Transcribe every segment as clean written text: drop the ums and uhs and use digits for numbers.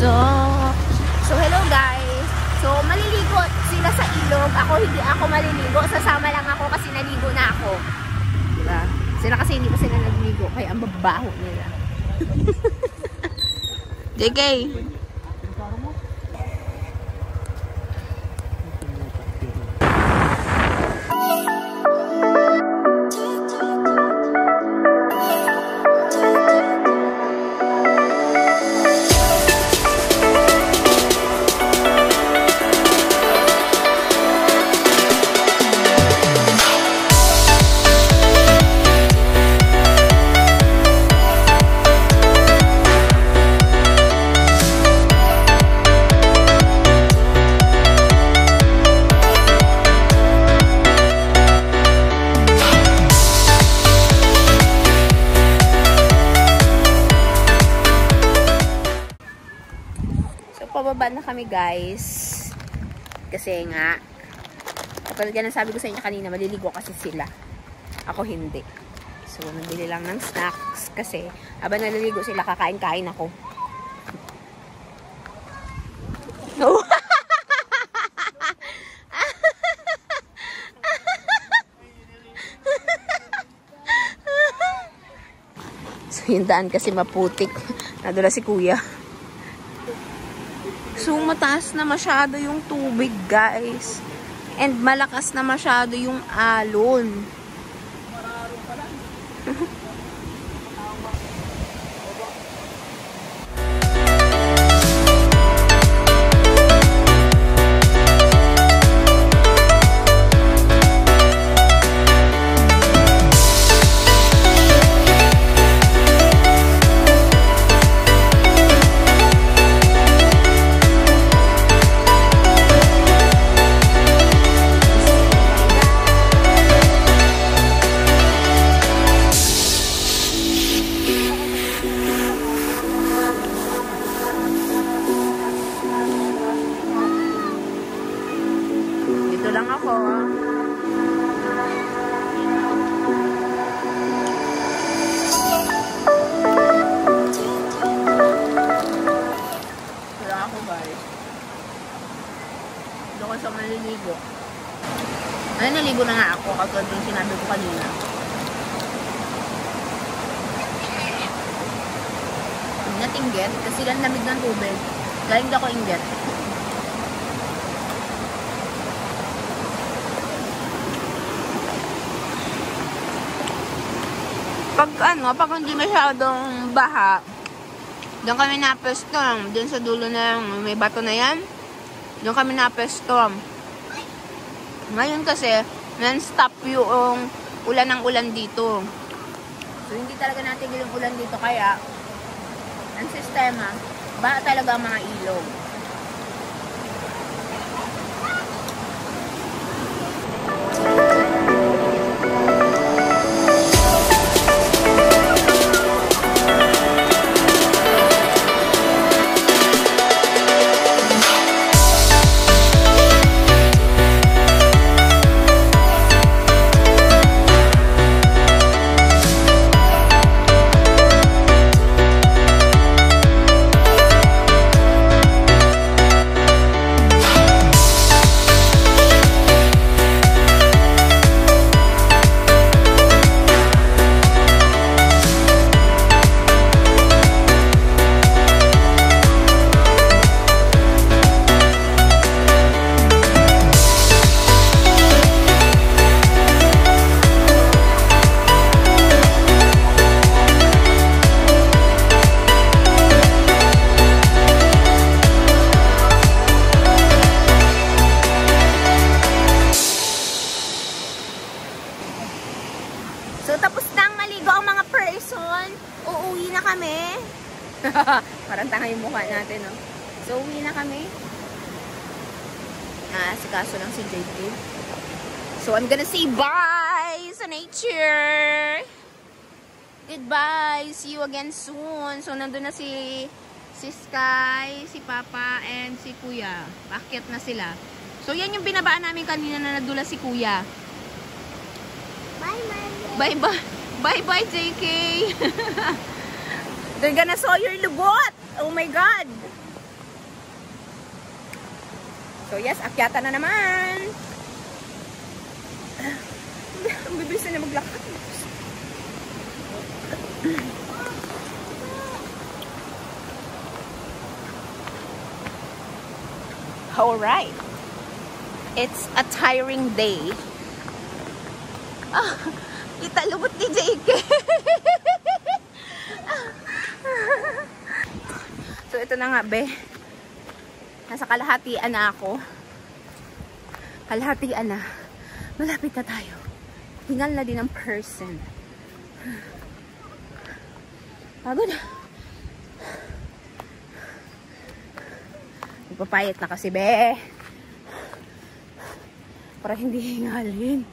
So hello guys. So maliligo sila sa ilog. Ako hindi ako maliligo. Sasama lang ako kasi naligo na ako. Diba? Sila kasi hindi pa sila nagligo. Kaya ang babaho nila. JK. Pababa na kami guys kasi nga kapag yan ang sabi ko sa inyo kanina, maliligo kasi sila, ako hindi. So nabili lang ng snacks kasi habang naliligo sila kakain-kain ako. No. So yung daan kasi maputik, nadula si kuya. So, mataas na masyado yung tubig, guys. And malakas na masyado yung alon. Lang ako. Wala ako guys. Doon sa maliligo. Ay, naligo na nga ako katulad yung sinabi ko kanina. Hindi natinggit kasi lang lamig ng tubig. Galing na ako inggit. Pag hindi masyadong baha, doon kami napesto, doon sa dulo na may bato na yan, doon kami napesto. Ngayon kasi, non-stop yung ulan ng ulan dito. So, hindi talaga natigil yung ulan dito, kaya, ang sistema, baha talaga ang mga ilog. So, tapos nang maligo ang mga person, uuwi na kami. Parang tanga yung mukha natin, no? So, uuwi na kami. Si kaso lang si JK. So, I'm gonna say bye sa nature. Goodbye. See you again soon. So, nandun na si Sky, si Papa, and si Kuya. Paakyat na sila. So, yan yung binabaan namin kanina na nadula si Kuya. Bye bye JK. They're gonna saw your lubot. Oh my god. So yes, akyatan na naman. Ang bibilis na maglakad. Alright. It's a tiring day. Ah, italubot ni JK. So ito na nga, be. Nasa kalahatian na ako. Kalahatian na. Malapit na tayo. Hingal na din ang person. Pagod. Magpapayat na kasi, be. Para hindi hingalin.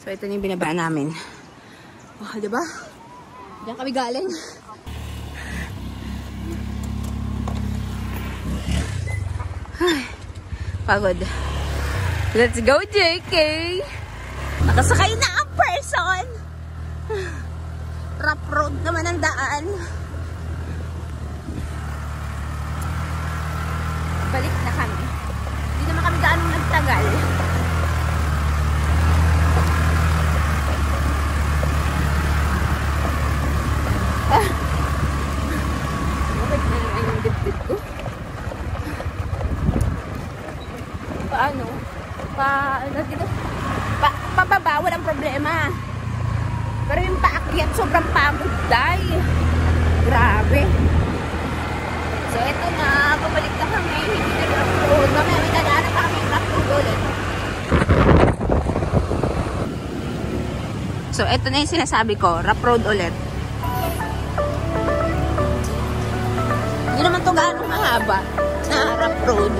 So ito na yung binaba namin. Oh, diba? Diyan kami galing. Pagod. Let's go, JK! Nakasakay na ang person! Rough road naman ang daan. Balik na kami. Hindi naman kami gaanong nagtagal. Bakit na naman yung dibdib ko? Paano? Pababa, walang problema. Pero yung paakyat, sobrang pagod, day. Grabe. So, eto na. Pabalik na kami. Hindi na rough road. Mamaya may dadaanan pa kami yung rough road ulit. So, eto na yung sinasabi ko. Rough road ulit. Hindi naman to gaano mahaba na rough road.